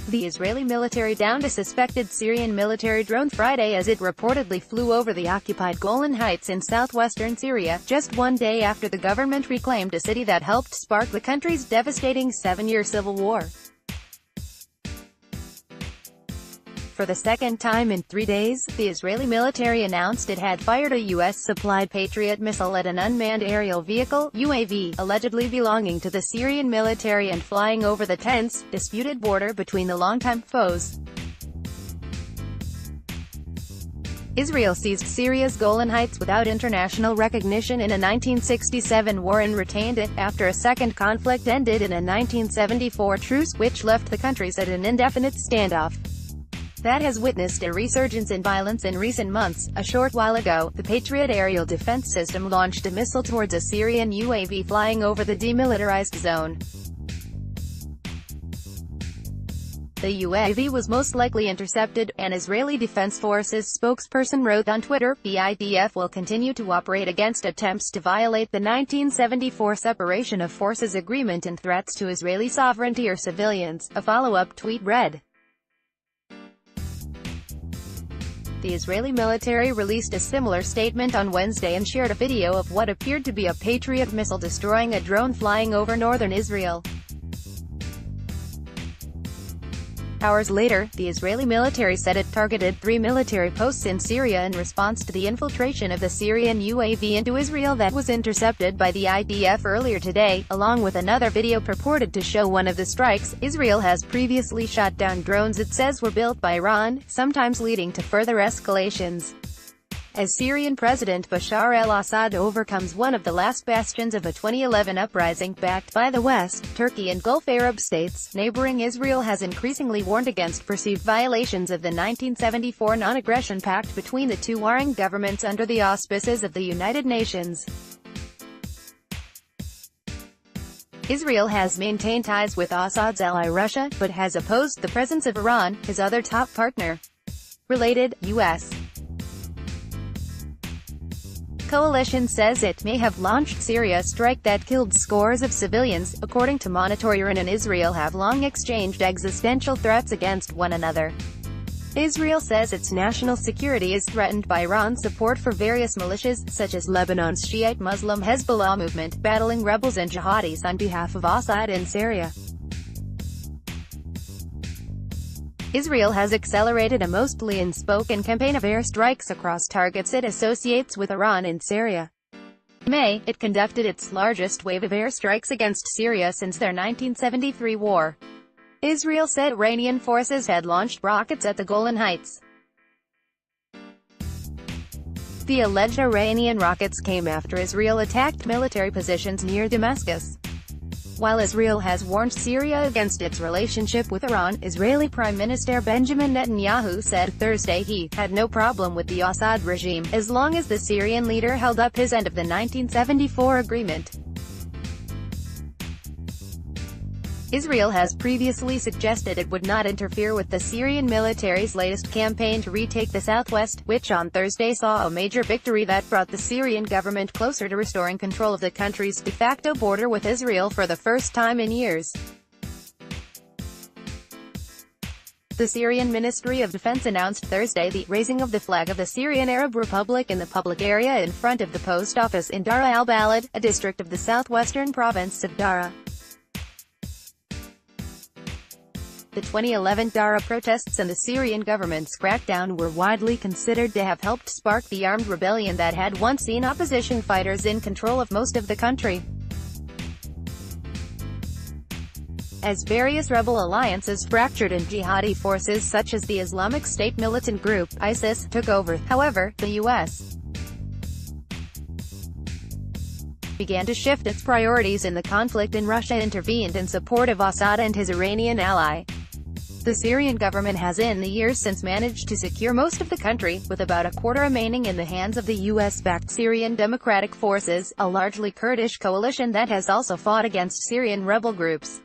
The Israeli military downed a suspected Syrian military drone Friday as it reportedly flew over the occupied Golan Heights in southwestern Syria, just one day after the government reclaimed a city that helped spark the country's devastating seven-year civil war. For the second time in 3 days, the Israeli military announced it had fired a U.S.-supplied Patriot missile at an unmanned aerial vehicle (UAV), allegedly belonging to the Syrian military and flying over the tense, disputed border between the longtime foes. Israel seized Syria's Golan Heights without international recognition in a 1967 war and retained it, after a second conflict ended in a 1974 truce, which left the countries at an indefinite standoff that has witnessed a resurgence in violence in recent months. A short while ago, the Patriot aerial defense system launched a missile towards a Syrian UAV flying over the demilitarized zone. The UAV was most likely intercepted, an Israeli Defense Forces spokesperson wrote on Twitter. The IDF will continue to operate against attempts to violate the 1974 Separation of Forces Agreement and threats to Israeli sovereignty or civilians, a follow-up tweet read. The Israeli military released a similar statement on Wednesday and shared a video of what appeared to be a Patriot missile destroying a drone flying over northern Israel. Hours later, the Israeli military said it targeted 3 military posts in Syria in response to the infiltration of the Syrian UAV into Israel that was intercepted by the IDF earlier today, along with another video purported to show one of the strikes. Israel has previously shot down drones it says were built by Iran, sometimes leading to further escalations. As Syrian President Bashar al-Assad overcomes one of the last bastions of a 2011 uprising backed by the West, Turkey and Gulf Arab states, neighboring Israel has increasingly warned against perceived violations of the 1974 non-aggression pact between the two warring governments under the auspices of the United Nations. Israel has maintained ties with Assad's ally Russia, but has opposed the presence of Iran, his other top partner. Related, U.S. coalition says it may have launched Syria strike that killed scores of civilians, according to Monitor. Iran and Israel have long exchanged existential threats against one another. Israel says its national security is threatened by Iran's support for various militias, such as Lebanon's Shiite Muslim Hezbollah movement, battling rebels and jihadis on behalf of Assad in Syria. Israel has accelerated a mostly unspoken campaign of airstrikes across targets it associates with Iran in Syria. In May, it conducted its largest wave of airstrikes against Syria since their 1973 war. Israel said Iranian forces had launched rockets at the Golan Heights. The alleged Iranian rockets came after Israel attacked military positions near Damascus. While Israel has warned Syria against its relationship with Iran, Israeli Prime Minister Benjamin Netanyahu said Thursday he had no problem with the Assad regime, as long as the Syrian leader held up his end of the 1974 agreement. Israel has previously suggested it would not interfere with the Syrian military's latest campaign to retake the southwest, which on Thursday saw a major victory that brought the Syrian government closer to restoring control of the country's de facto border with Israel for the first time in years. The Syrian Ministry of Defense announced Thursday the raising of the flag of the Syrian Arab Republic in the public area in front of the post office in Dara al-Balad, a district of the southwestern province of Dara. The 2011 Dara protests and the Syrian government's crackdown were widely considered to have helped spark the armed rebellion that had once seen opposition fighters in control of most of the country. As various rebel alliances fractured and jihadi forces such as the Islamic State militant group, ISIS, took over, however, the U.S. began to shift its priorities in the conflict and Russia intervened in support of Assad and his Iranian ally. The Syrian government has in the years since managed to secure most of the country, with about a quarter remaining in the hands of the U.S.-backed Syrian Democratic Forces, a largely Kurdish coalition that has also fought against Syrian rebel groups.